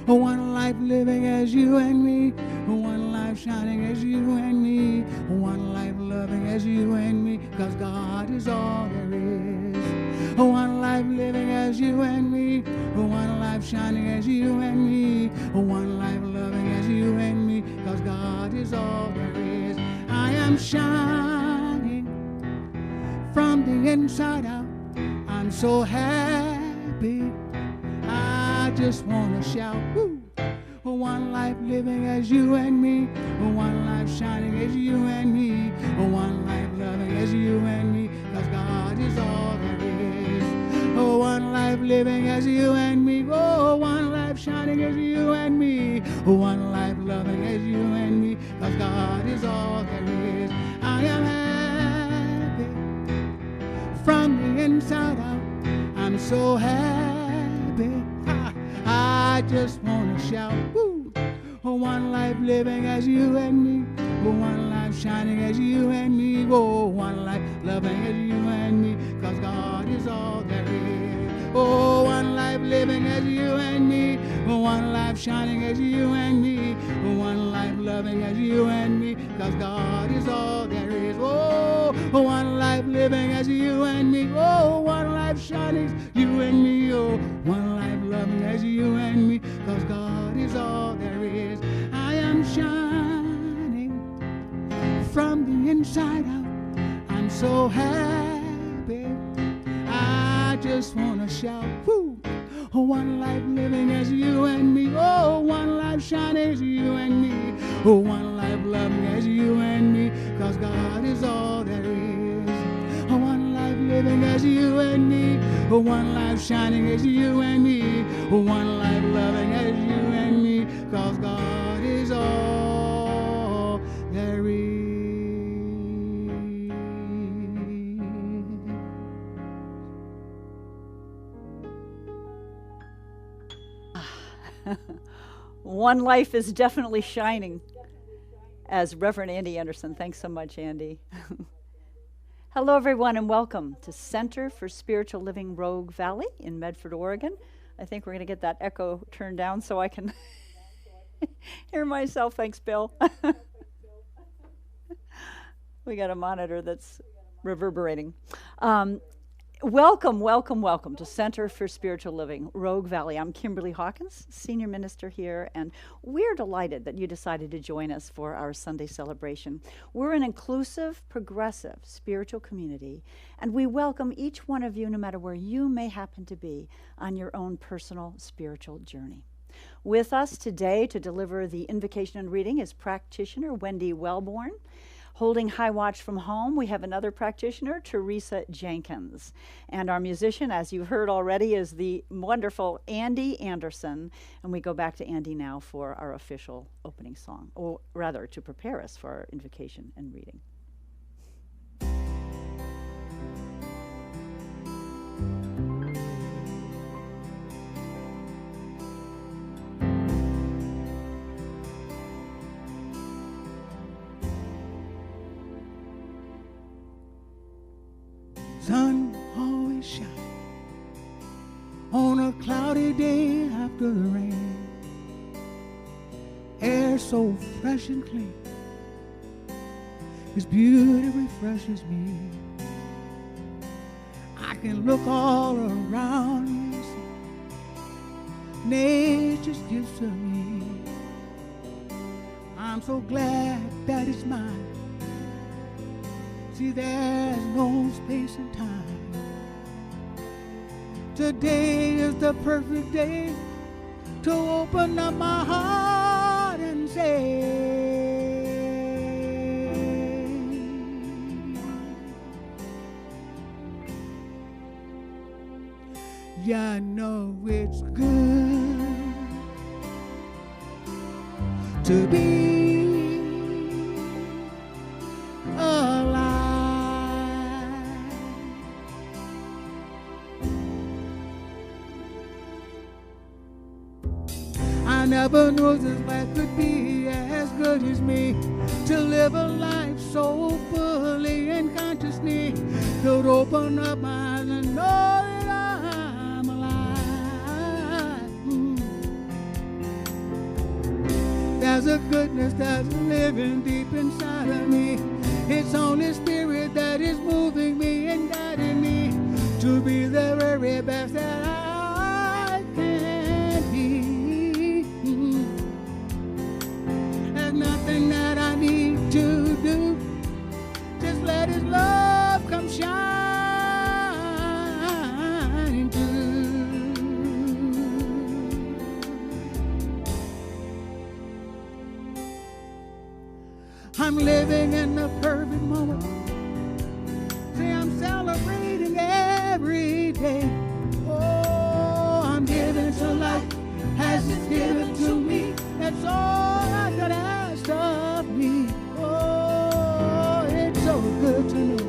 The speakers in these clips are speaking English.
One life living as you and me. One life shining as you and me. One life loving as you and me. 'Cause God is all there is. One life living as you and me. One life shining as you and me. One life loving as you and me. 'Cause God is all there is. I am shining from the inside out. I'm so happy. I just want to shout. Woo. One life living as you and me. One life shining as you and me. One life loving as you and me. 'Cause God is all there is. One life living as you and me. One life shining as you and me. One life loving as you and me. 'Cause God is all there is. I am happy from the inside out. I'm so happy. I just want to shout. Woo. One life living as you and me. One life shining as you and me. One life loving as you and me. 'Cause God is all there is. One life living as you and me. One life shining as you and me. One life loving as you and me. 'Cause God is all there is. One life living as you and me. One life shining as you and me. One life loving as you and me. 'Cause God is all there is. I am shining from the inside out. I'm so happy. I just want to shout. Woo. One life living as you and me. One life shining as you and me. One life loving as you and me. 'Cause God is all there is. One life living as you and me. One life shining as you and me. One life loving as you and me. 'Cause God is all there is. One life is definitely shining, as Reverend Andy Anderson. Thanks so much, Andy. Hello, everyone, and welcome to Center for Spiritual Living Rogue Valley in Medford, Oregon. I think we're going to get that echo turned down so I can hear myself. Thanks, Bill. We got a monitor that's reverberating. Welcome to Center for Spiritual Living, Rogue Valley. I'm Kimberly Hawkins, Senior Minister here, and we're delighted that you decided to join us for our Sunday celebration. We're an inclusive, progressive, spiritual community, and we welcome each one of you, no matter where you may happen to be, on your own personal spiritual journey. With us today to deliver the invocation and reading is practitioner Wendy Wellborn. Holding high watch from home, we have another practitioner, Teresa Jenkins. And our musician, as you've heard already, is the wonderful Andy Anderson. And we go back to Andy now for our official opening song, or rather to prepare us for our invocation and reading. Sun always shines on a cloudy day after the rain. Air so fresh and clean, His beauty refreshes me. I can look all around me and see nature's gifts to me. I'm so glad that it's mine. See, there's no space and time. Today is the perfect day to open up my heart and say, yeah, I know it's good to be alive. I never knew this life could be as good as me, to live a life so fully and consciously, could open up my eyes and know that I'm alive. There's a goodness that's living deep inside of me. It's Holy Spirit that is moving me and guiding me to be the very best that I can be. There's nothing that I need to do. Just let His love come shining through. I'm living in the perfect moment. See, I'm celebrating every day. Oh, I'm giving to life as it's given to me. That's all I could ask of me. Oh, it's so good to know.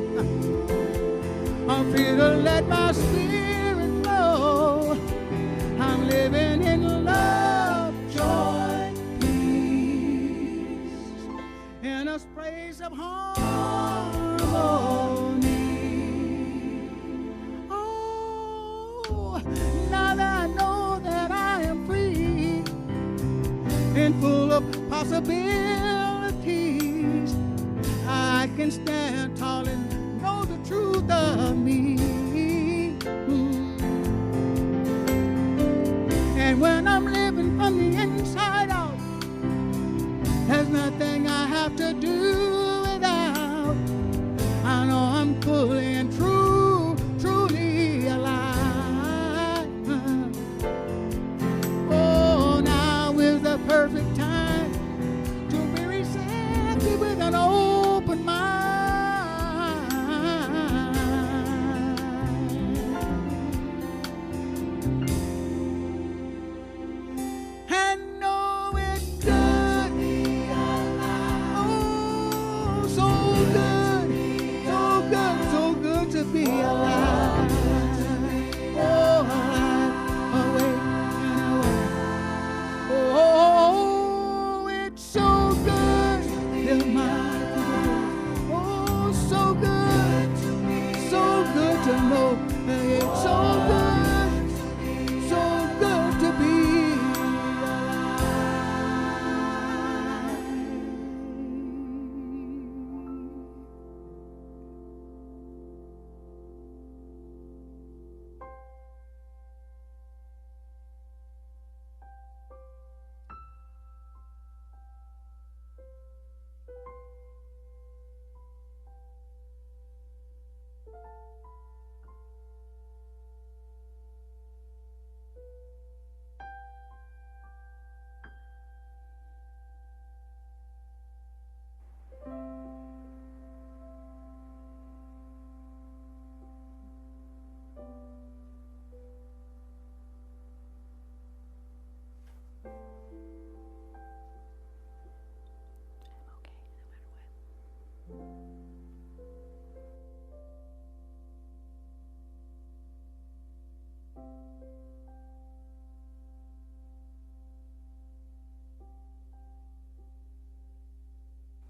I'm free to let my spirit flow. I'm living in love, joy, peace, in a space of harmony. Oh, now that I know that I am free and full of possibilities, I can stand tall and know the truth of me. And when I'm living from the inside out, there's nothing I have to do without. I know I'm fully and truly alive. Oh, now is the perfect time to be receptive with an open mind. And know it's good. Oh, so good, so good, so good to be alive. Oh, alive, awake and awake. Oh, it's so good. Feel my good. Oh, so good, so good to know. It's so good to be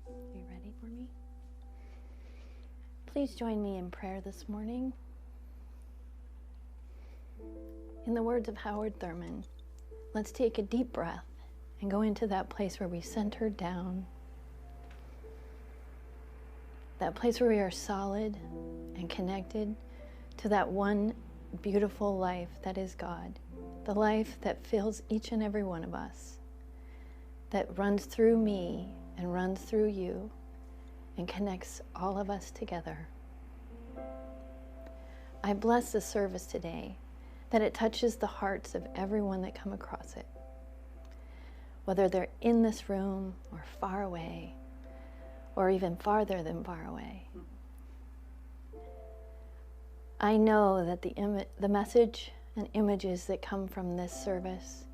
Are you ready for me? Please join me in prayer this morning. In the words of Howard Thurman, let's take a deep breath and go into that place where we center down. That place where we are solid and connected to that one beautiful life that is God. The life that fills each and every one of us, that runs through me and runs through you and connects all of us together. I bless the service today, that it touches the hearts of everyone that come across it, whether they're in this room or far away, or even farther than far away. I know that the message and images that come from this service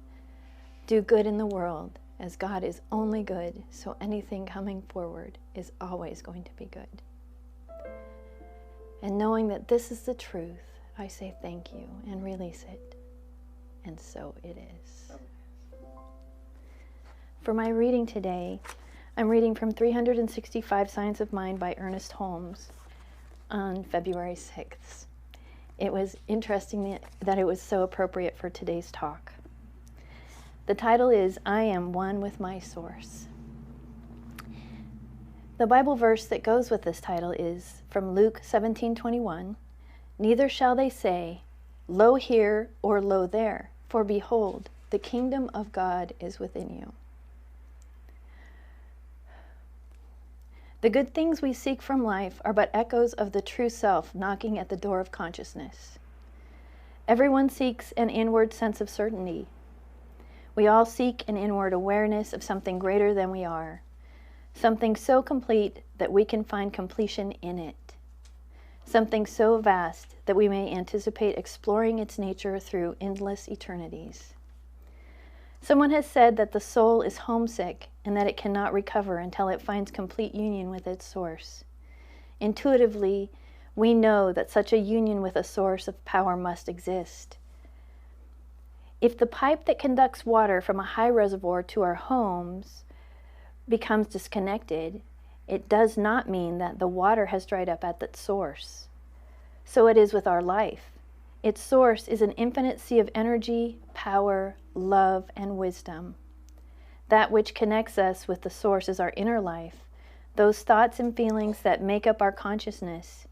do good in the world, as God is only good, so anything coming forward is always going to be good. And knowing that this is the truth, I say thank you and release it. And so it is. For my reading today, I'm reading from 365 Signs of Mind by Ernest Holmes on February 6th. It was interesting that it was so appropriate for today's talk. The title is I Am One with My Source. The Bible verse that goes with this title is from Luke 17:21. Neither shall they say, Lo here or lo there, for behold, the kingdom of God is within you. The good things we seek from life are but echoes of the true self knocking at the door of consciousness. Everyone seeks an inward sense of certainty. We all seek an inward awareness of something greater than we are, something so complete that we can find completion in it, something so vast that we may anticipate exploring its nature through endless eternities. Someone has said that the soul is homesick and that it cannot recover until it finds complete union with its source. Intuitively, we know that such a union with a source of power must exist. If the pipe that conducts water from a high reservoir to our homes becomes disconnected, it does not mean that the water has dried up at its source. So it is with our life. Its source is an infinite sea of energy, power, love, and wisdom. That which connects us with the source is our inner life, those thoughts and feelings that make up our consciousness.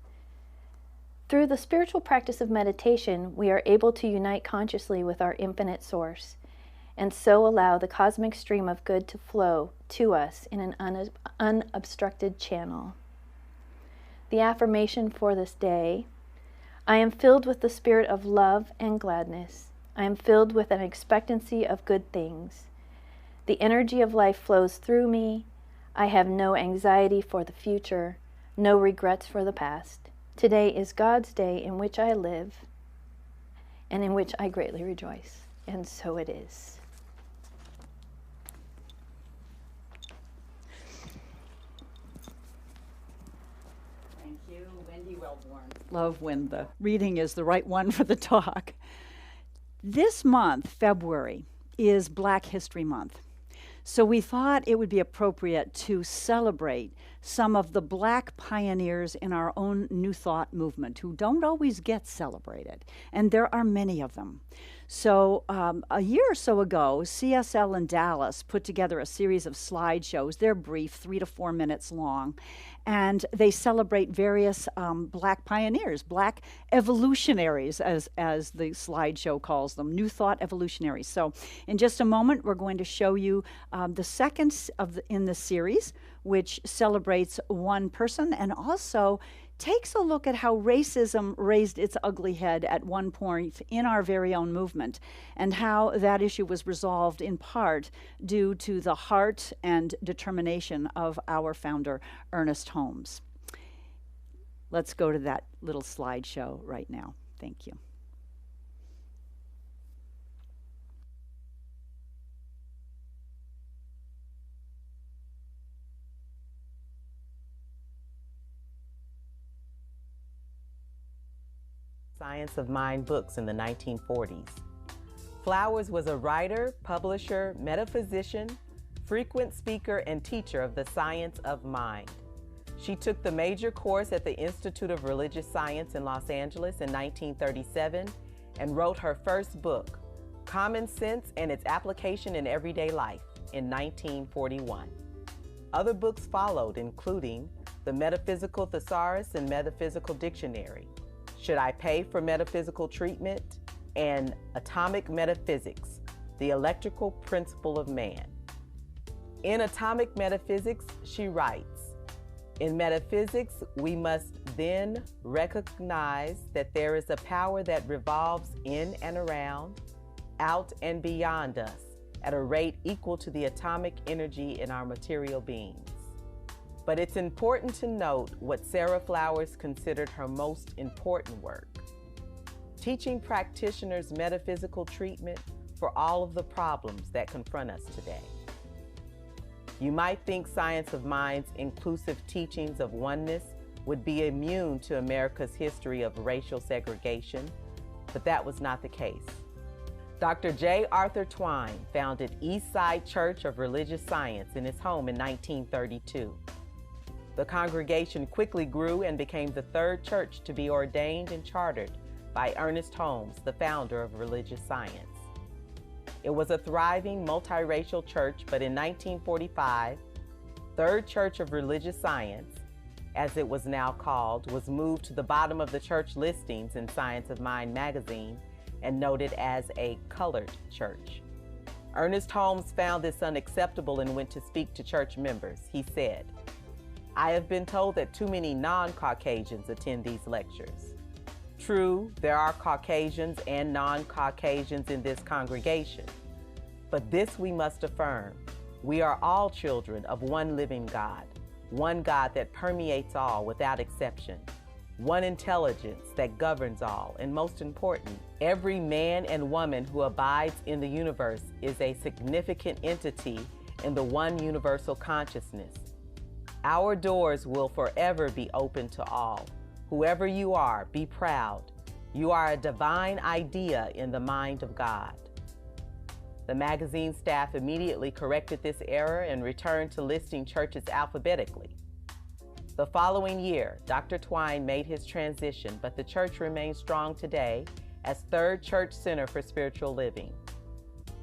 Through the spiritual practice of meditation, we are able to unite consciously with our infinite source, and so allow the cosmic stream of good to flow to us in an unobstructed channel. The affirmation for this day: I am filled with the spirit of love and gladness. I am filled with an expectancy of good things. The energy of life flows through me. I have no anxiety for the future, no regrets for the past. Today is God's day in which I live and in which I greatly rejoice. And so it is. Thank you, Wendy Wellborn. Love when the reading is the right one for the talk. This month, February, is Black History Month. So we thought it would be appropriate to celebrate some of the Black pioneers in our own New Thought movement who don't always get celebrated, and there are many of them. So a year or so ago, CSL in Dallas put together a series of slideshows. They're brief, 3 to 4 minutes long, and they celebrate various Black pioneers, Black evolutionaries, as the slideshow calls them, New Thought evolutionaries. So in just a moment, we're going to show you the second in the series, which celebrates one person and also takes a look at how racism raised its ugly head at one point in our very own movement, and how that issue was resolved in part due to the heart and determination of our founder, Ernest Holmes. Let's go to that little slideshow right now. Thank you. Science of Mind books in the 1940s. Flowers was a writer, publisher, metaphysician, frequent speaker, and teacher of the science of mind. She took the major course at the Institute of Religious Science in Los Angeles in 1937 and wrote her first book, Common Sense and Its Application in Everyday Life, in 1941. Other books followed, including The Metaphysical Thesaurus and Metaphysical Dictionary, Should I Pay for Metaphysical Treatment? And Atomic Metaphysics, The Electrical Principle of Man. In Atomic Metaphysics, she writes, in metaphysics, we must then recognize that there is a power that revolves in and around, out and beyond us, at a rate equal to the atomic energy in our material beings. But it's important to note what Sarah Flowers considered her most important work: teaching practitioners metaphysical treatment for all of the problems that confront us today. You might think Science of Mind's inclusive teachings of oneness would be immune to America's history of racial segregation, but that was not the case. Dr. J. Arthur Twine founded Eastside Church of Religious Science in his home in 1932. The congregation quickly grew and became the third church to be ordained and chartered by Ernest Holmes, the founder of religious science. It was a thriving multiracial church, but in 1945, Third Church of Religious Science, as it was now called, was moved to the bottom of the church listings in Science of Mind magazine and noted as a colored church. Ernest Holmes found this unacceptable and went to speak to church members. He said, "I have been told that too many non-Caucasians attend these lectures. True, there are Caucasians and non-Caucasians in this congregation, but this we must affirm. We are all children of one living God, one God that permeates all without exception, one intelligence that governs all, and most important, every man and woman who abides in the universe is a significant entity in the one universal consciousness. Our doors will forever be open to all. Whoever you are, be proud. You are a divine idea in the mind of God." The magazine staff immediately corrected this error and returned to listing churches alphabetically. The following year, Dr. Twine made his transition, but the church remains strong today as Third Church Center for Spiritual Living.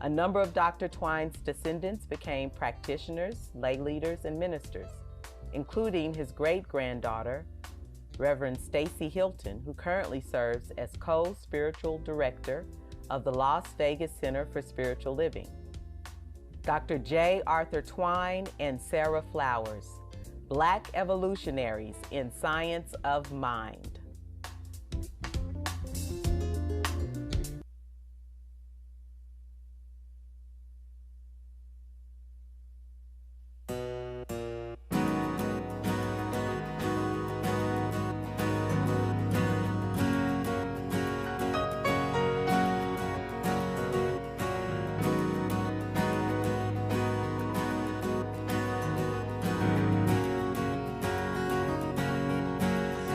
A number of Dr. Twine's descendants became practitioners, lay leaders, and ministers, including his great-granddaughter, Reverend Stacy Hilton, who currently serves as co-spiritual director of the Las Vegas Center for Spiritual Living. Dr. J. Arthur Twine and Sarah Flowers, Black evolutionaries in Science of Mind.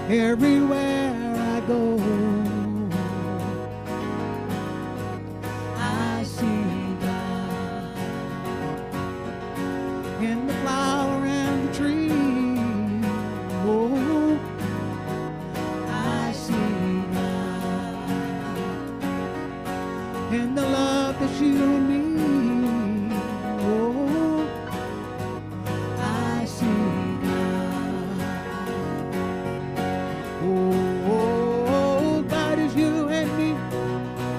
Everywhere I go, I see God in the flower and the tree. Oh, I see God in the love that's you and me. Oh, I see God. Oh, God is you and me,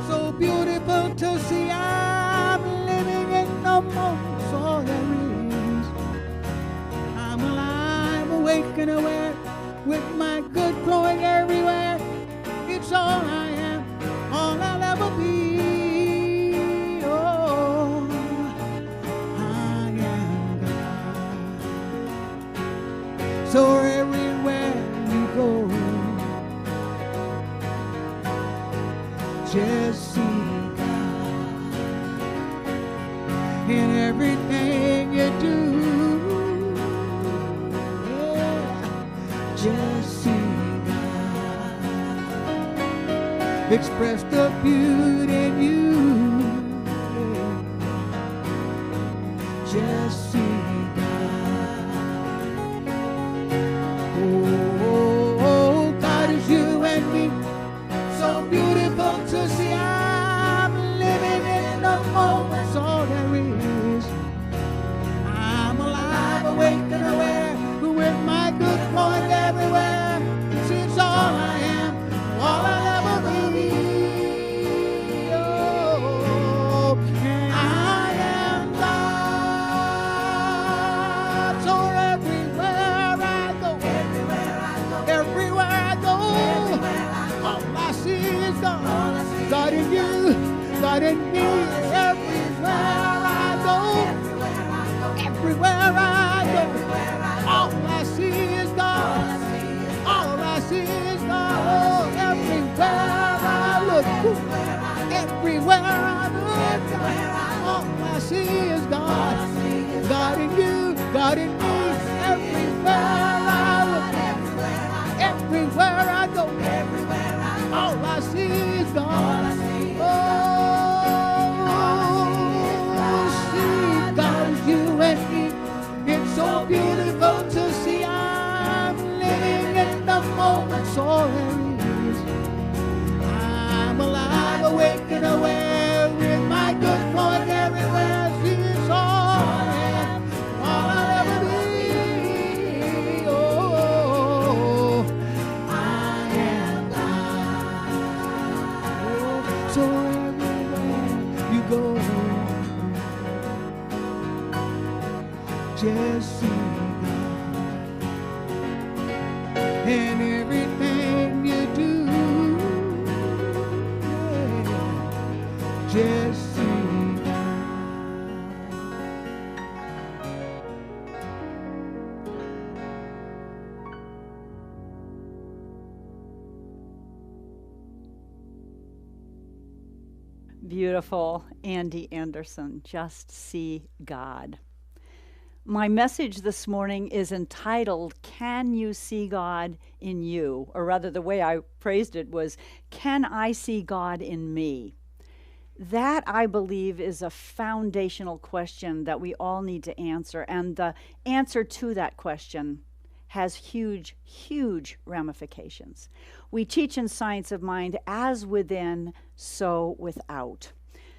so beautiful to see. I'm living in the moment, all there is. I'm alive, awake and aware, with my good flowing everywhere. It's all I am, all I'll ever be. Oh, I am God. So everywhere you go, just see God in everything you do. Yeah, just see God express the beauty in you. Yeah, just see God. Oh, God is you and me, so beautiful to see. I'm living in the moment, all there is. I'm alive, awake and aware, with my good flowing everywhere. Since all I am, all I'll ever be. Oh, and I am God. So everywhere I go, everywhere I go, all I see is God. God in you, God in me. Everywhere I go, everywhere I go, all I see is God. All I see is God. Oh, everywhere I look, everywhere I look, all I see is God. God in you, God in me. Everywhere I look, everywhere I go, all I see is God. Oh, see, God is you and me. It's so beautiful to see. I'm living in the moment, all there is. I'm alive, awake and aware, with my good flowing So everywhere you go, just see God. And everything you do, yeah, just see God. Beautiful, Andy Anderson, Just See God. My message this morning is entitled, Can You See God in You? Or rather, the way I phrased it was, Can I see God in me? That, I believe, is a foundational question that we all need to answer. And the answer to that question has huge, huge ramifications. We teach in Science of Mind, as within, so without.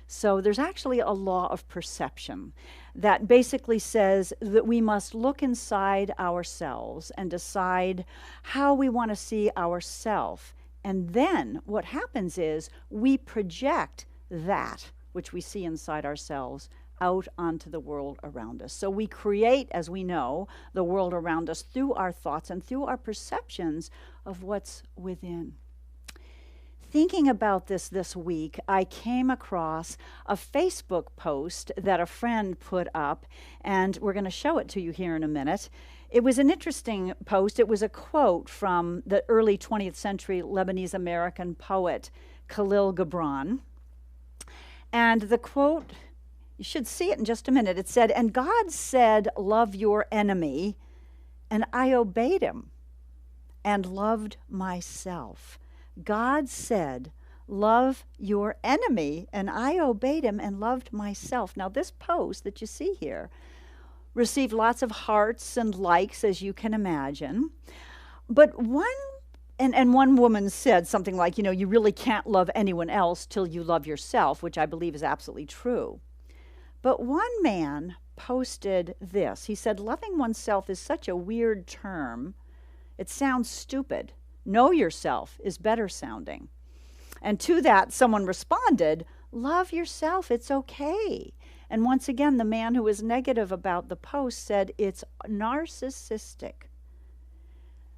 So there's actually a law of perception that basically says that we must look inside ourselves and decide how we want to see ourselves. And then what happens is we project that which we see inside ourselves out onto the world around us. So we create, as we know, the world around us through our thoughts and through our perceptions of what's within. Thinking about this week, I came across a Facebook post that a friend put up, and we're going to show it to you here in a minute. It was an interesting post. It was a quote from the early 20th century Lebanese American poet Khalil Gibran. And the quote, you should see it in just a minute. It said, "And God said, love your enemy, and I obeyed him and loved myself." God said, love your enemy, and I obeyed him and loved myself. Now, this post that you see here received lots of hearts and likes, as you can imagine. But one woman said something like, you really can't love anyone else till you love yourself, which I believe is absolutely true. But one man posted this. He said, loving oneself is such a weird term. It sounds stupid. Know yourself is better sounding. And to that, someone responded, love yourself, it's okay. And once again, the man who was negative about the post said it's narcissistic.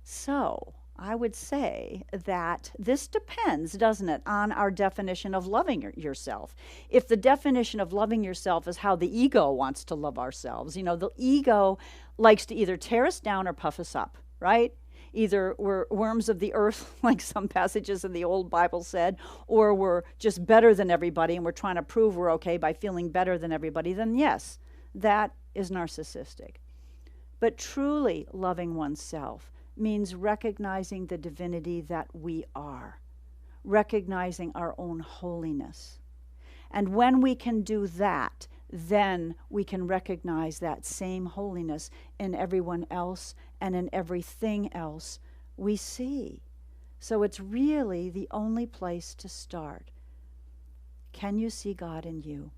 So I would say that this depends, doesn't it, on our definition of loving yourself. If the definition of loving yourself is how the ego wants to love ourselves, the ego likes to either tear us down or puff us up, right? Either we're worms of the earth, like some passages in the old Bible said, or we're just better than everybody and we're trying to prove we're okay by feeling better than everybody, then yes, that is narcissistic. But truly loving oneself means recognizing the divinity that we are, recognizing our own holiness. And when we can do that, then we can recognize that same holiness in everyone else and in everything else we see. So it's really the only place to start. Can you see God in you?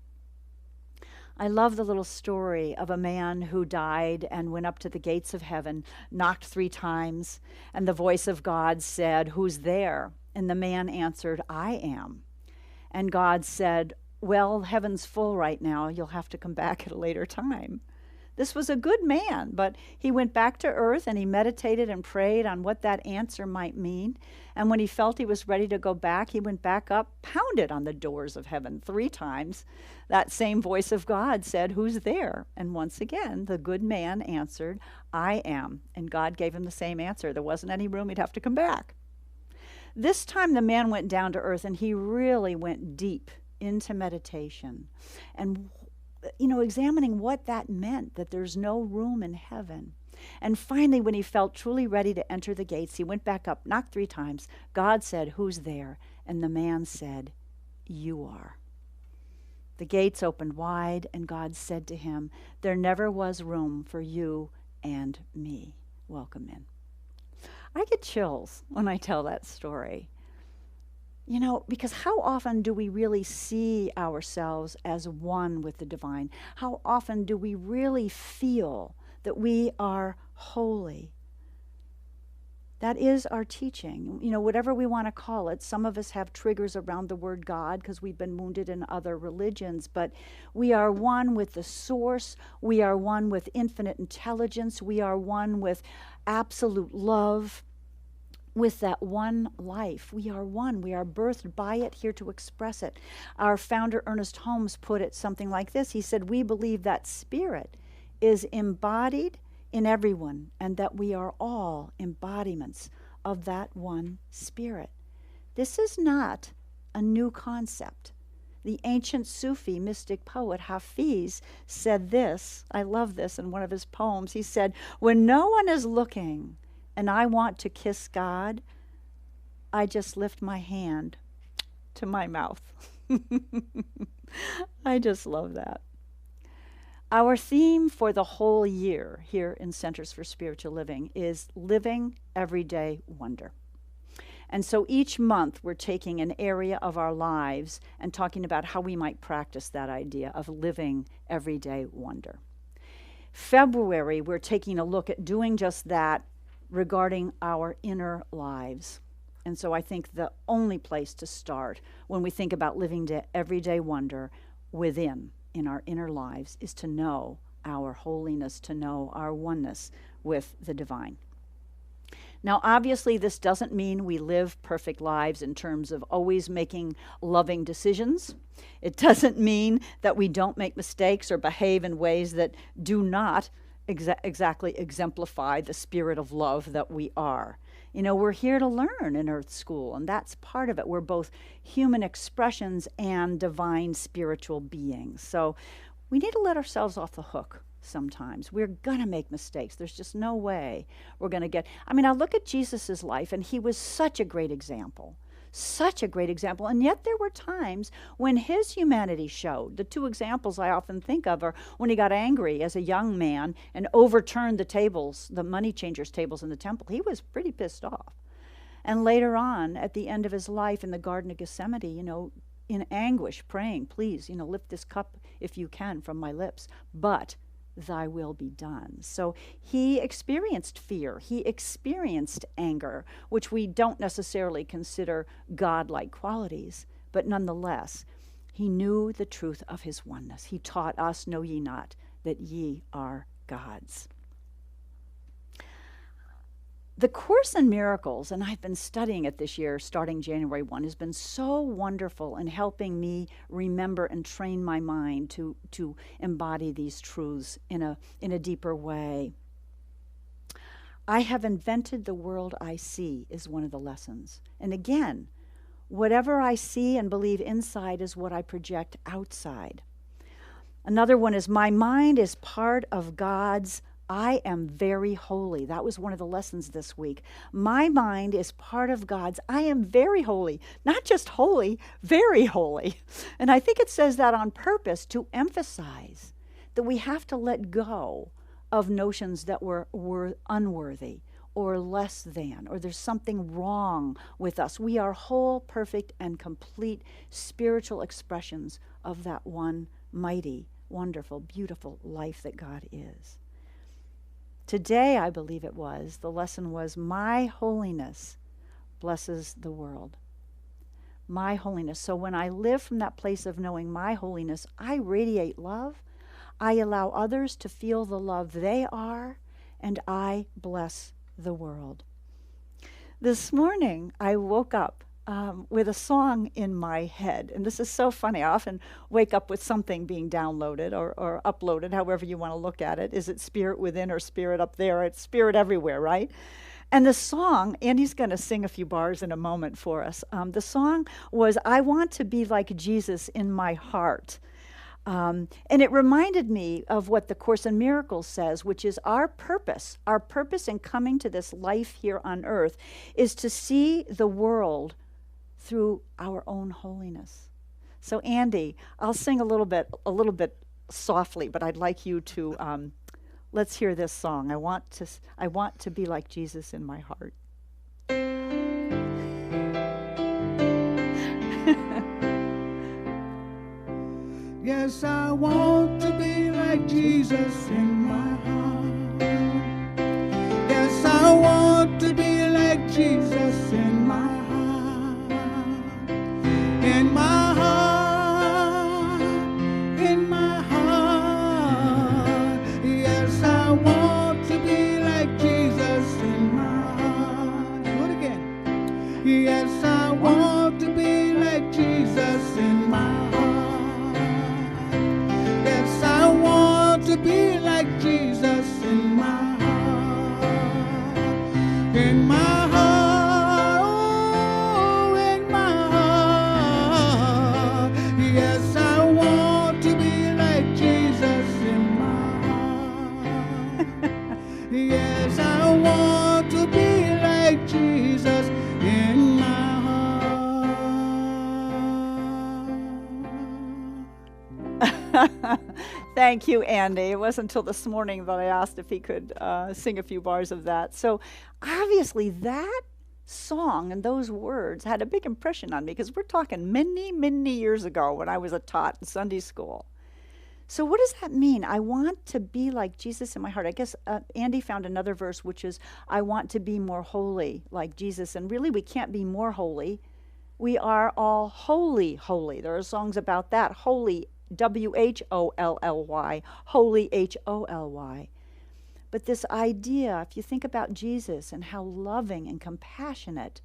I love the little story of a man who died and went up to the gates of heaven, knocked 3 times, and the voice of God said, "Who's there?" And the man answered, "I am." And God said, "Well, heaven's full right now. You'll have to come back at a later time." This was a good man, but he went back to earth and he meditated and prayed on what that answer might mean. And when he felt he was ready to go back, he went back up, pounded on the doors of heaven 3 times. That same voice of God said, "Who's there?" And once again, the good man answered, "I am." And God gave him the same answer. There wasn't any room. He'd have to come back. This time the man went down to earth and he really went deep into meditation and examining what that meant, that there's no room in heaven. And finally, when he felt truly ready to enter the gates, he went back up, knocked 3 times. God said, "Who's there?" And the man said, "You are." The gates opened wide, and God said to him, "There never was room for you and me. Welcome in." I get chills when I tell that story. Because how often do we really see ourselves as one with the divine? How often do we really feel that we are holy? That is our teaching. You know, whatever we want to call it. Some of us have triggers around the word God because we've been wounded in other religions, but we are one with the source. We are one with infinite intelligence. We are one with absolute love, with that one life. We are one. We are birthed by it, here to express it. Our founder, Ernest Holmes, put it something like this. He said, "We believe that spirit is embodied in everyone, and that we are all embodiments of that one spirit." This is not a new concept. The ancient Sufi mystic poet Hafiz said this, I love this, in one of his poems. He said, "When no one is looking and I want to kiss God, I just lift my hand to my mouth." I just love that. Our theme for the whole year here in Centers for Spiritual Living is Living Everyday Wonder. And so each month we're taking an area of our lives and talking about how we might practice that idea of living everyday wonder. February, we're taking a look at doing just that regarding our inner lives. And so I think the only place to start when we think about living everyday wonder within, in our inner lives, is to know our holiness, to know our oneness with the divine. Now, obviously, this doesn't mean we live perfect lives in terms of always making loving decisions. It doesn't mean that we don't make mistakes or behave in ways that do not exactly exemplify the spirit of love that we are. You know, we're here to learn in Earth School, and that's part of it. We're both human expressions and divine spiritual beings. So we need to let ourselves off the hook sometimes. We're going to make mistakes. There's just no way we're going to get... I mean, I look at Jesus's life, and he was such a great example. Such a great example. And yet there were times when his humanity showed. The two examples I often think of are when he got angry as a young man and overturned the tables, the money changers' tables in the temple. He was pretty pissed off. And later on, at the end of his life in the Garden of Gethsemane, you know, in anguish, praying, "Please, you know, lift this cup if you can from my lips, but thy will be done." So he experienced fear. He experienced anger, which we don't necessarily consider God-like qualities, but nonetheless, he knew the truth of his oneness. He taught us, "Know ye not that ye are gods." The Course in Miracles, and I've been studying it this year, starting January 1, has been so wonderful in helping me remember and train my mind to embody these truths in a deeper way. I have invented the world I see is one of the lessons. And again, whatever I see and believe inside is what I project outside. Another one is, my mind is part of God's I am very holy. That was one of the lessons this week. My mind is part of God's I am very holy. Not just holy, very holy. And I think it says that on purpose to emphasize that we have to let go of notions that were unworthy or less than, or there's something wrong with us. We are whole, perfect, and complete spiritual expressions of that one mighty, wonderful, beautiful life that God is. Today, I believe it was, the lesson was, my holiness blesses the world. My holiness. So when I live from that place of knowing my holiness, I radiate love. I allow others to feel the love they are, and I bless the world. This morning, I woke up with a song in my head. And this is so funny. I often wake up with something being downloaded or uploaded, however you want to look at it. Is it spirit within or spirit up there? It's spirit everywhere, right? And the song, Andy's going to sing a few bars in a moment for us. The song was, I want to be like Jesus in my heart. And it reminded me of what the Course in Miracles says, which is our purpose in coming to this life here on earth is to see the world through our own holiness. So Andy, I'll sing a little bit softly, but I'd like you to, let's hear this song. I want to be like Jesus in my heart. Yes, I want to be like Jesus in my heart. Yes, I want to be like Jesus in my heart. In my heart, in my heart. Yes, I want to be like Jesus in my heart. Do it again. Yes, I want to be like Jesus in my heart. Yes, I want to be like Jesus in my heart. In my heart, oh, in my heart. Yes, I want to be like Jesus in my heart. Yes, I want to be like Jesus in my heart. Thank you, Andy. It wasn't until this morning that I asked if he could sing a few bars of that. So obviously that song and those words had a big impression on me, because we're talking many, many years ago when I was a tot in Sunday school. So what does that mean? I want to be like Jesus in my heart. I guess Andy found another verse, which is, I want to be more holy like Jesus. And really, we can't be more holy. We are all holy, holy. There are songs about that. Holy, W-H-O-L-L-Y, holy, H-O-L-Y. But this idea, if you think about Jesus and how loving and compassionate,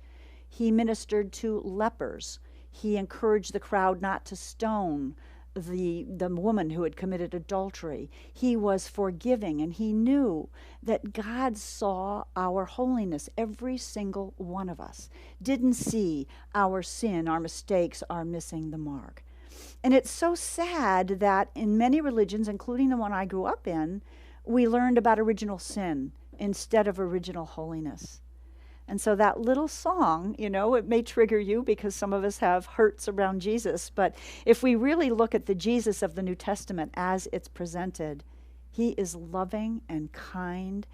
he ministered to lepers. He encouraged the crowd not to stone the woman who had committed adultery. He was forgiving, and he knew that God saw our holiness. Every single one of us didn't see our sin, our mistakes, our missing the mark. And it's so sad that in many religions, including the one I grew up in, we learned about original sin instead of original holiness. And so that little song, you know, it may trigger you because some of us have hurts around Jesus. But if we really look at the Jesus of the New Testament as it's presented, he is loving and kind,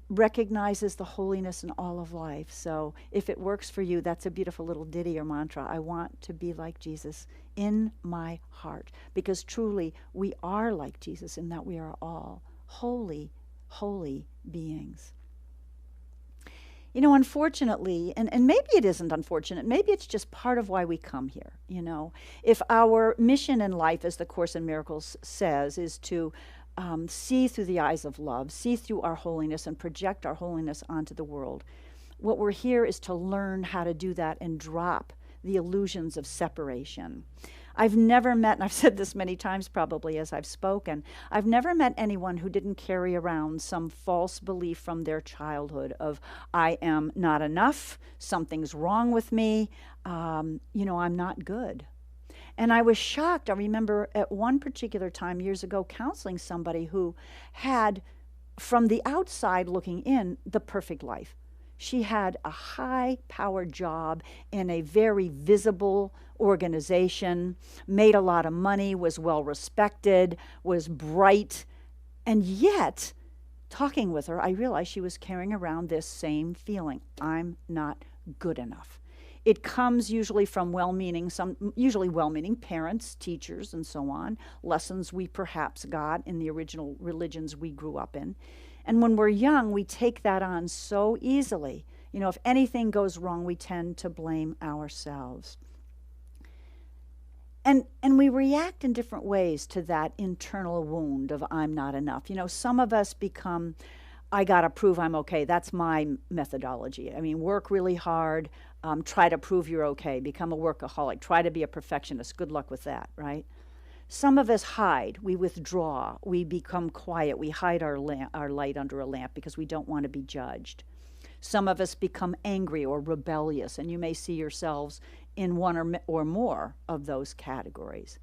recognizes the holiness in all of life. So if it works for you, that's a beautiful little ditty or mantra. I want to be like Jesus in my heart, because truly we are like Jesus in that we are all holy, holy beings. You know, unfortunately, and maybe it isn't unfortunate, maybe it's just part of why we come here, you know. If our mission in life, as the Course in Miracles says, is to see through the eyes of love, see through our holiness and project our holiness onto the world, what we're here is to learn how to do that and drop the illusions of separation. I've never met, and I've said this many times probably as I've spoken, I've never met anyone who didn't carry around some false belief from their childhood of, I am not enough, something's wrong with me, you know, I'm not good. And I was shocked. I remember at one particular time years ago counseling somebody who had, from the outside looking in, the perfect life. She had a high-powered job in a very visible organization, made a lot of money, was well-respected, was bright. And yet, talking with her, I realized she was carrying around this same feeling. I'm not good enough. It comes usually from usually well-meaning parents, teachers, and so on, lessons we perhaps got in the original religions we grew up in. And when we're young, we take that on so easily. You know, if anything goes wrong, we tend to blame ourselves. And we react in different ways to that internal wound of I'm not enough. You know, some of us become, I gotta prove I'm okay. That's my methodology. I mean, work really hard, try to prove you're okay, become a workaholic, try to be a perfectionist. Good luck with that, right? Some of us hide, we withdraw, we become quiet, we hide our light under a lamp because we don't want to be judged. Some of us become angry or rebellious, and you may see yourselves in one or more of those categories.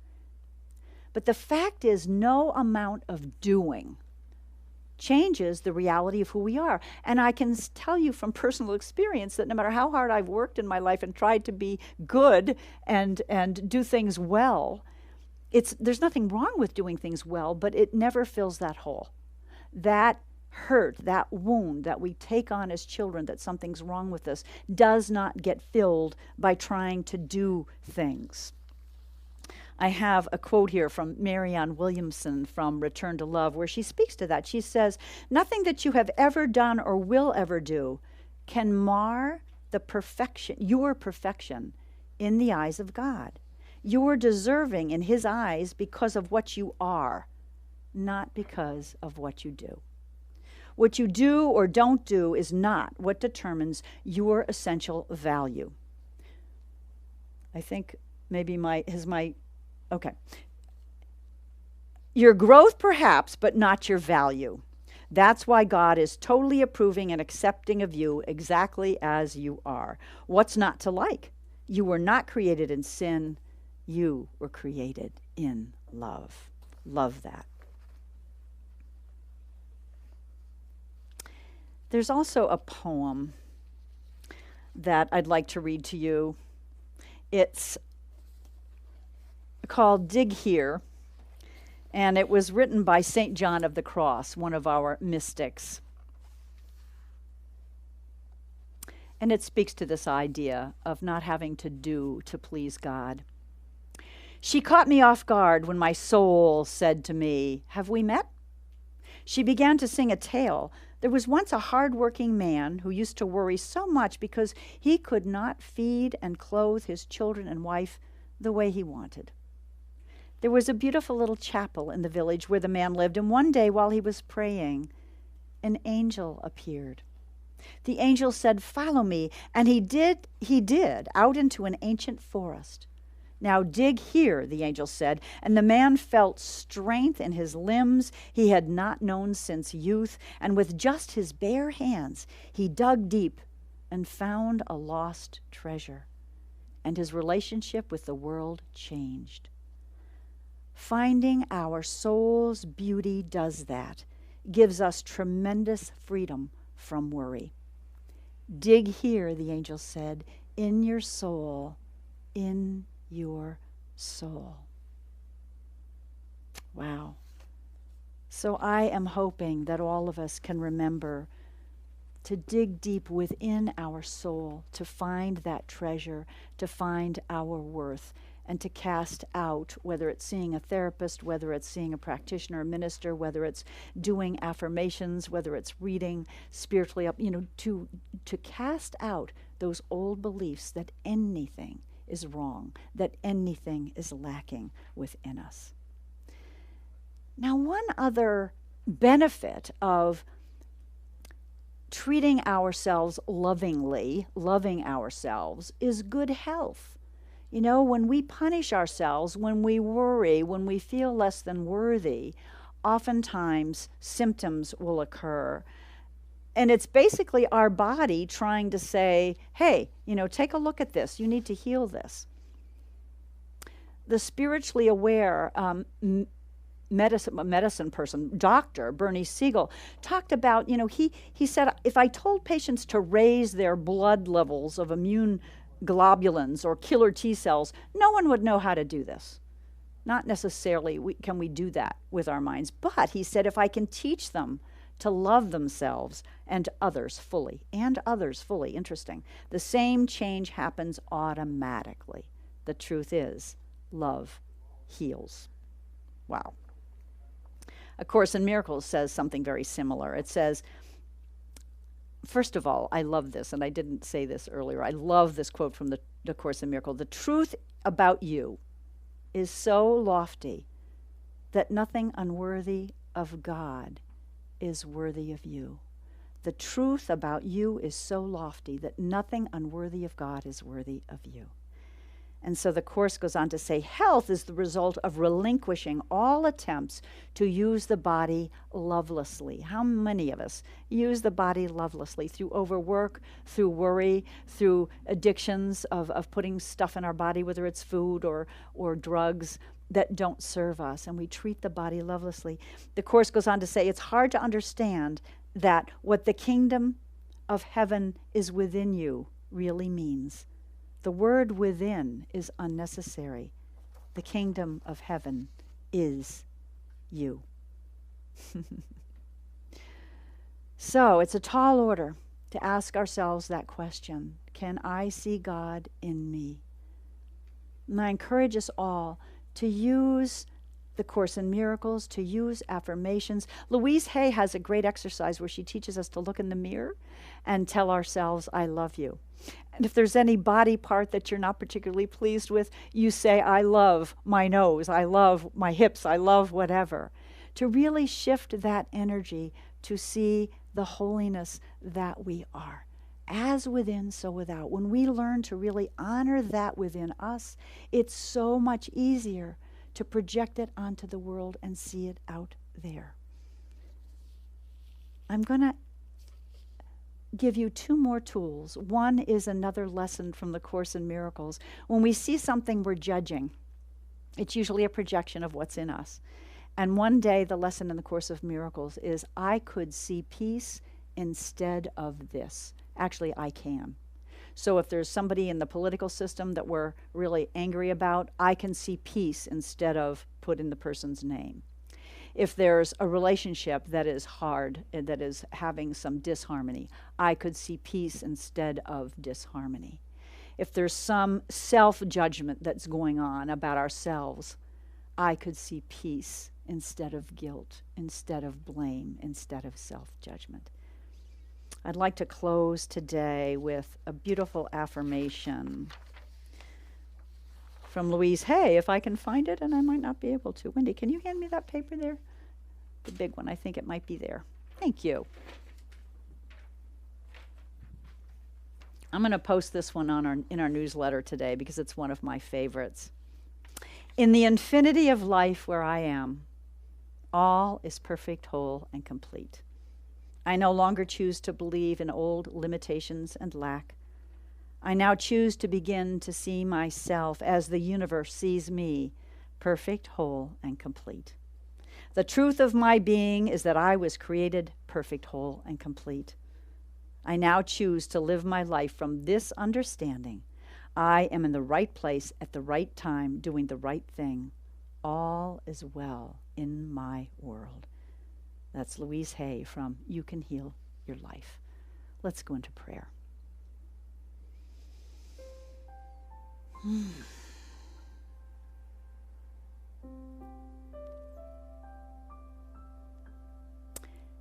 But the fact is, no amount of doing changes the reality of who we are. And I can tell you from personal experience that no matter how hard I've worked in my life and tried to be good and do things well, there's nothing wrong with doing things well, but it never fills that hole. That hurt, that wound that we take on as children, that something's wrong with us, does not get filled by trying to do things. I have a quote here from Marianne Williamson from Return to Love, where she speaks to that. She says, "Nothing that you have ever done or will ever do can mar the perfection, your perfection, in the eyes of God. You are deserving in His eyes because of what you are, not because of what you do. What you do or don't do is not what determines your essential value. I think maybe okay. Your growth perhaps, but not your value. That's why God is totally approving and accepting of you exactly as you are. What's not to like? You were not created in sin. You were created in love. Love that. There's also a poem that I'd like to read to you. It's called Dig Here, and it was written by St. John of the Cross, one of our mystics. And it speaks to this idea of not having to do to please God. She caught me off guard when my soul said to me, "Have we met?" She began to sing a tale. There was once a hard-working man who used to worry so much because he could not feed and clothe his children and wife the way he wanted. There was a beautiful little chapel in the village where the man lived, and one day while he was praying, an angel appeared. The angel said, "Follow me," and he did, out into an ancient forest. "Now dig here," the angel said, and the man felt strength in his limbs he had not known since youth, and with just his bare hands he dug deep and found a lost treasure, and his relationship with the world changed. Finding our soul's beauty does that, gives us tremendous freedom from worry. Dig here, the angel said, in your soul, in your soul. Wow. So I am hoping that all of us can remember to dig deep within our soul, to find that treasure, to find our worth, and to cast out, whether it's seeing a therapist, whether it's seeing a practitioner, a minister, whether it's doing affirmations, whether it's reading spiritually up, to cast out those old beliefs that anything is wrong, that anything is lacking within us. Now, one other benefit of treating ourselves lovingly, loving ourselves, is good health. When we punish ourselves, when we worry, when we feel less than worthy, oftentimes symptoms will occur. And it's basically our body trying to say, hey, take a look at this. You need to heal this. The spiritually aware medicine person, Dr. Bernie Siegel, talked about, he said, if I told patients to raise their blood levels of immune globulins or killer T cells, no one would know how to do this. Not necessarily can we do that with our minds, but he said, if I can teach them to love themselves and others fully, interesting, the same change happens automatically. The truth is, love heals. Wow. A Course in Miracles says something very similar. It says, first of all, I love this, and I didn't say this earlier. I love this quote from the Course in Miracles. The truth about you is so lofty that nothing unworthy of God is worthy of you. The truth about you is so lofty that nothing unworthy of God is worthy of you. And so the Course goes on to say, health is the result of relinquishing all attempts to use the body lovelessly. How many of us use the body lovelessly? Through overwork, through worry, through addictions of putting stuff in our body, whether it's food or drugs that don't serve us, and we treat the body lovelessly. The Course goes on to say, it's hard to understand that what the kingdom of heaven is within you really means. The word within is unnecessary. The kingdom of heaven is you. So it's a tall order to ask ourselves that question. Can I see God in me? And I encourage us all to use the Course in Miracles, to use affirmations. Louise Hay has a great exercise where she teaches us to look in the mirror and tell ourselves, I love you. And if there's any body part that you're not particularly pleased with, you say, I love my nose, I love my hips, I love whatever. To really shift that energy to see the holiness that we are. As within, so without. When we learn to really honor that within us, it's so much easier to project it onto the world and see it out there. I'm going to give you two more tools. One is another lesson from the Course in Miracles. When we see something we're judging, it's usually a projection of what's in us. And one day, the lesson in the Course of Miracles is, I could see peace instead of this. Actually, I can. So if there's somebody in the political system that we're really angry about, I can see peace instead of put in the person's name. If there's a relationship that is hard and that is having some disharmony, I could see peace instead of disharmony. If there's some self-judgment that's going on about ourselves, I could see peace instead of guilt, instead of blame, instead of self-judgment. I'd like to close today with a beautiful affirmation from Louise Hay, if I can find it, and I might not be able to. Wendy, can you hand me that paper there? The big one, I think it might be there. Thank you. I'm going to post this one on in our newsletter today because it's one of my favorites. In the infinity of life where I am, all is perfect, whole, and complete. I no longer choose to believe in old limitations and lack. I now choose to begin to see myself as the universe sees me, perfect, whole, and complete. The truth of my being is that I was created perfect, whole, and complete. I now choose to live my life from this understanding. I am in the right place at the right time, doing the right thing. All is well in my world. That's Louise Hay from You Can Heal Your Life. Let's go into prayer.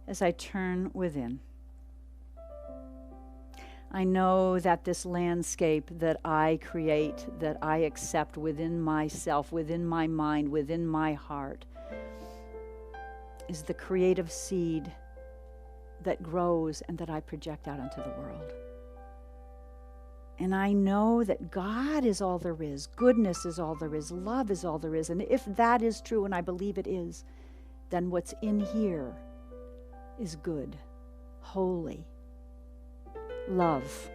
As I turn within, I know that this landscape that I create, that I accept within myself, within my mind, within my heart, is the creative seed that grows and that I project out into the world. And I know that God is all there is, goodness is all there is, love is all there is. And if that is true, and I believe it is, then what's in here is good, holy, love,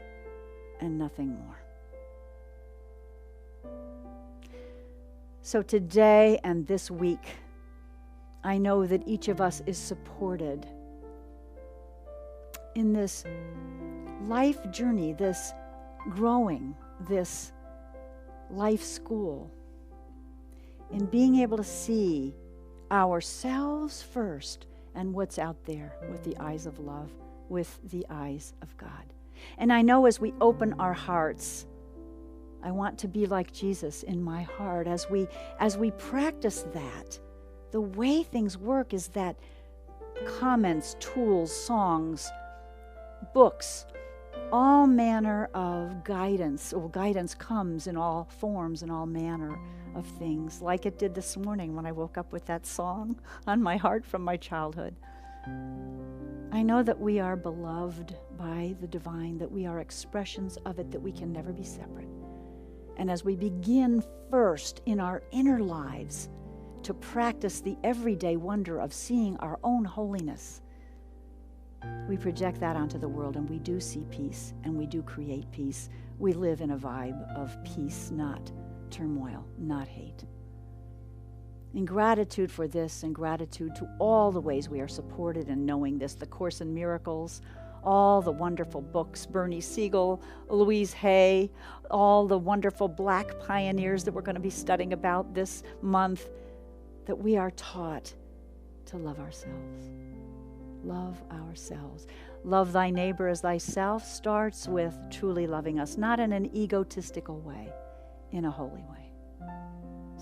and nothing more. So today and this week, I know that each of us is supported in this life journey, this growing, this life school, in being able to see ourselves first and what's out there with the eyes of love, with the eyes of God. And I know as we open our hearts, I want to be like Jesus in my heart. As we practice that, the way things work is that comments, tools, songs, books, all manner of guidance, or guidance comes in all forms and all manner of things, like it did this morning when I woke up with that song on my heart from my childhood. I know that we are beloved by the divine, that we are expressions of it, that we can never be separate. And as we begin first in our inner lives to practice the everyday wonder of seeing our own holiness, we project that onto the world, and we do see peace, and we do create peace. We live in a vibe of peace, not turmoil, not hate. In gratitude for this, and gratitude to all the ways we are supported in knowing this, the Course in Miracles, all the wonderful books, Bernie Siegel, Louise Hay, all the wonderful Black pioneers that we're going to be studying about this month, that we are taught to love ourselves. Love ourselves. Love thy neighbor as thyself starts with truly loving us, not in an egotistical way, in a holy way.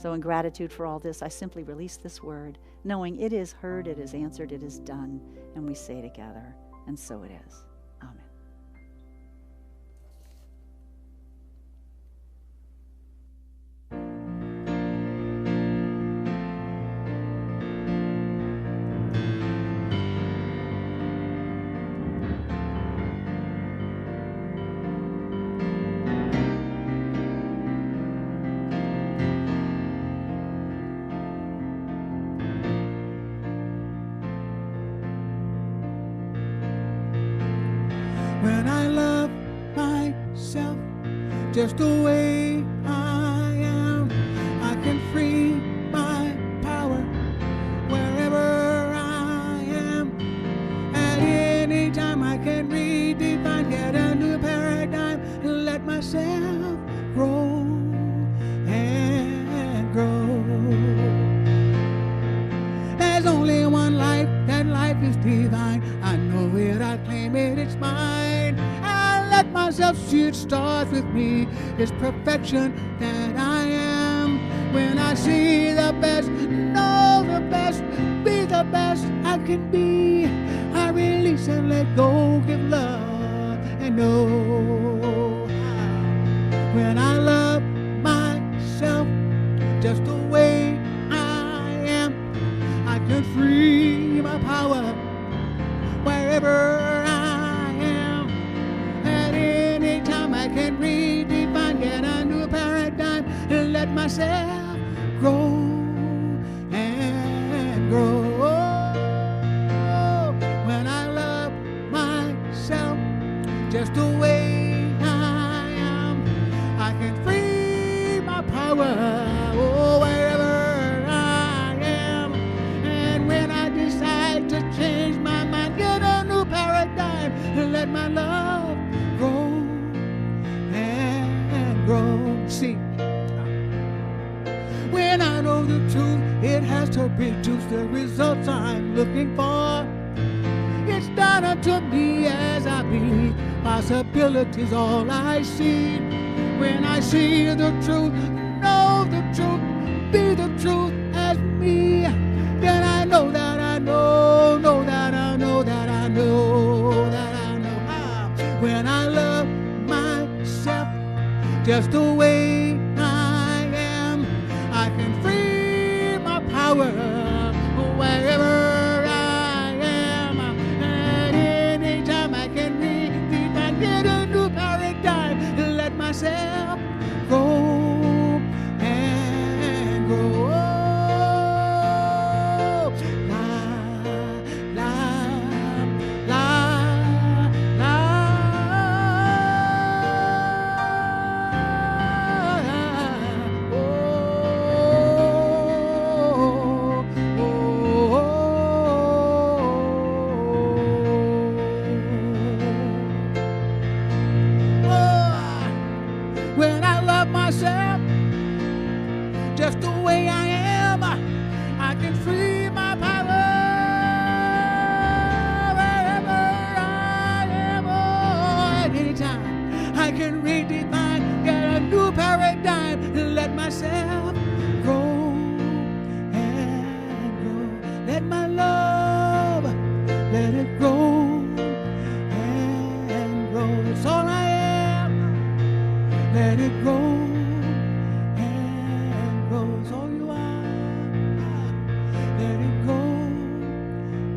So in gratitude for all this, I simply release this word, knowing it is heard, it is answered, it is done, and we say together, and so it is. Amen. When I love myself just the way I am, I can free my power wherever I am. At any time I can redefine, get a new paradigm, let myself grow and grow. There's only one life, that life is divine. I know it, I claim it, it's mine. I let myself see it starts with me. It's perfection that I am. When I see the best, know the best, be the best I can be, I release and let go, give love and know. When I love myself just the way I am, I can free my power wherever I am. At any time I can redefine, get a new paradigm, and let myself grow and grow. When I love myself just the way I am, I can free my power wherever I am. And when I decide to change my mind, get a new paradigm, and let my love grow and grow. See, when I know the truth, it has to produce the results I'm looking for. It's done unto me as I believe. Possibilities all I see. When I see the truth, know the truth, be the truth as me, then I know that I know that I know that I know that I know. When I love myself just the way I am, I can free my power wherever I am. At any time I can redefine, get a new paradigm, and let myself grow and grow. When I love myself just the way I am, I can free my power wherever I am. Oh, at any time I can redefine, get a new paradigm, and let myself grow and grow. Let my love, let it grow and grow. It's all I am. Let it grow and grow. It's all you are. Let it grow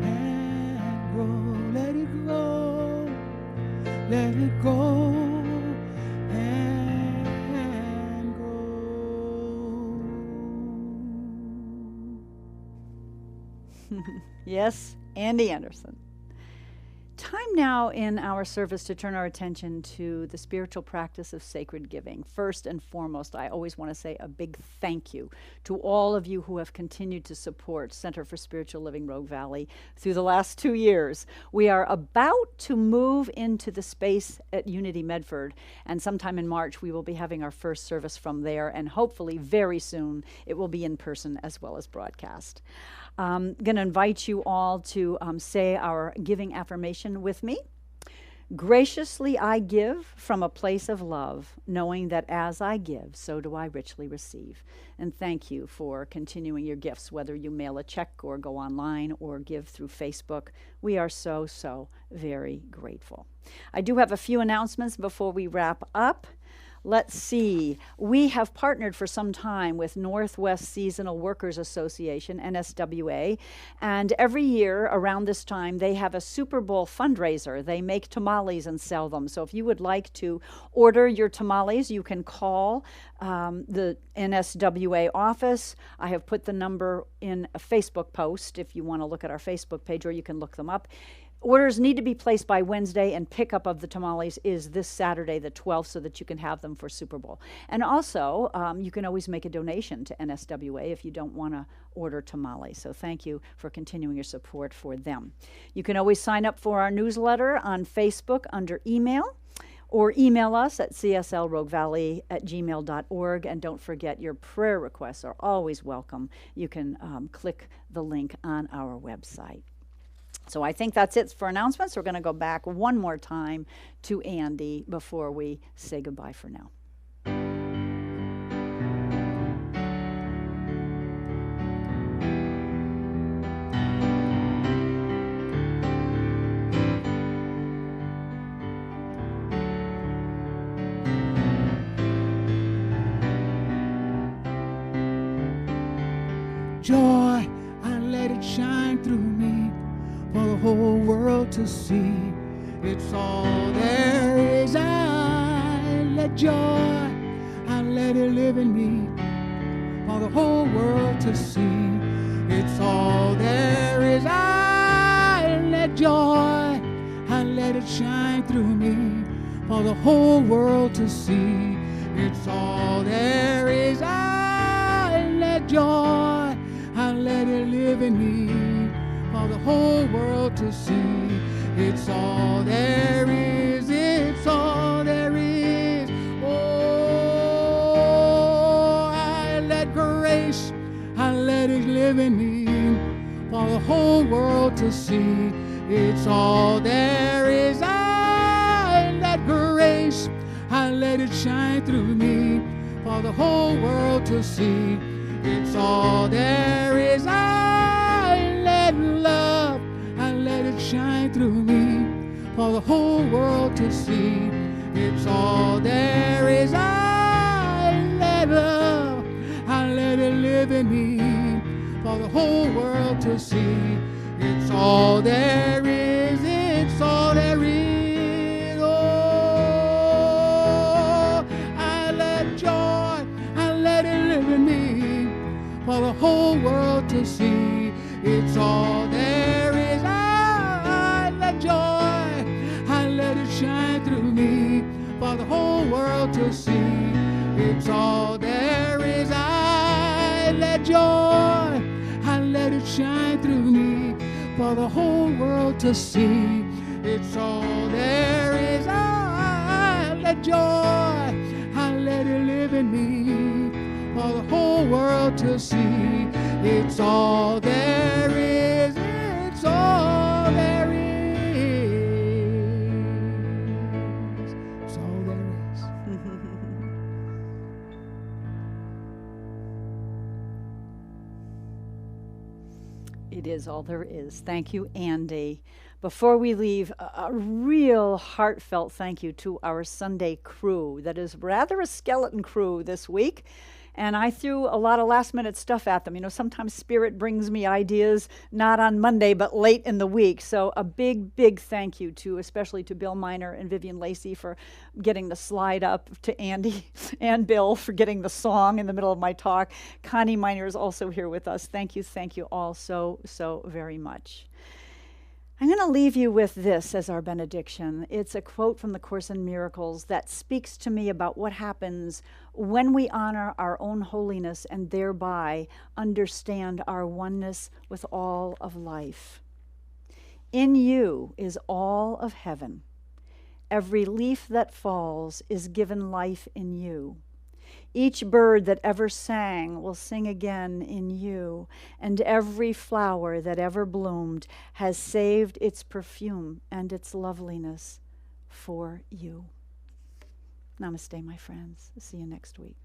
and grow. Let it grow. Let it grow and grow. Yes, Andy Anderson. Time now in our service to turn our attention to the spiritual practice of sacred giving. First and foremost, I always want to say a big thank you to all of you who have continued to support Center for Spiritual Living Rogue Valley through the last 2 years. We are about to move into the space at Unity Medford, and sometime in March we will be having our first service from there, and hopefully very soon it will be in person as well as broadcast. I'm going to invite you all to say our giving affirmation with me. Graciously I give from a place of love, knowing that as I give, so do I richly receive. And thank you for continuing your gifts, whether you mail a check or go online or give through Facebook. We are so, so very grateful. I do have a few announcements before we wrap up. Let's see. We have partnered for some time with Northwest Seasonal Workers Association, NSWA, and every year around this time they have a Super Bowl fundraiser. They make tamales and sell them. So if you would like to order your tamales, you can call the NSWA office. I have put the number in a Facebook post if you want to look at our Facebook page, or you can look them up. Orders need to be placed by Wednesday, and pickup of the tamales is this Saturday, the 12th, so that you can have them for Super Bowl. And also, you can always make a donation to NSWA if you don't want to order tamales. So thank you for continuing your support for them. You can always sign up for our newsletter on Facebook under email, or email us at cslroguevalley@gmail.org. And don't forget, your prayer requests are always welcome. You can click the link on our website. So I think that's it for announcements. We're going to go back one more time to Andy before we say goodbye for now. Joy, I let it shine through me for the whole world to see. It's all there is. I let joy, I let it live in me for the whole world to see. It's all there is. I let joy, I let it shine through me for the whole world to see. It's all there is. I let joy, I let it live in me for the whole world to see. It's all there is, it's all there is. Oh, I let grace, I let it live in me for the whole world to see. It's all there is. I let grace, I let it shine through me for the whole world to see. It's all there is. I let love, I let it shine through me for the whole world to see. It's all there is. I let love, I let it live in me for the whole world to see. It's all there is. It's all there is. Oh, I let joy, I let it live in me for the whole world to see. It's all there is. I let joy, I let it shine through me for the whole world to see. It's all there is. I let joy, I let it shine through me for the whole world to see. It's all there is. I let joy, I let it live in me for the whole world to see. It's all there is. It's all there is. It's all there is. It is all there is. Thank you, Andy. Before we leave, a real heartfelt thank you to our Sunday crew. That is rather a skeleton crew this week. And I threw a lot of last-minute stuff at them. You know, sometimes Spirit brings me ideas, not on Monday, but late in the week. So a big, big thank you to, especially to Bill Miner and Vivian Lacey for getting the slide up, to Andy and Bill for getting the song in the middle of my talk. Connie Miner is also here with us. Thank you all so, so very much. I'm going to leave you with this as our benediction. It's a quote from the Course in Miracles that speaks to me about what happens when we honor our own holiness and thereby understand our oneness with all of life. In you is all of heaven. Every leaf that falls is given life in you. Each bird that ever sang will sing again in you, and every flower that ever bloomed has saved its perfume and its loveliness for you. Namaste, my friends. See you next week.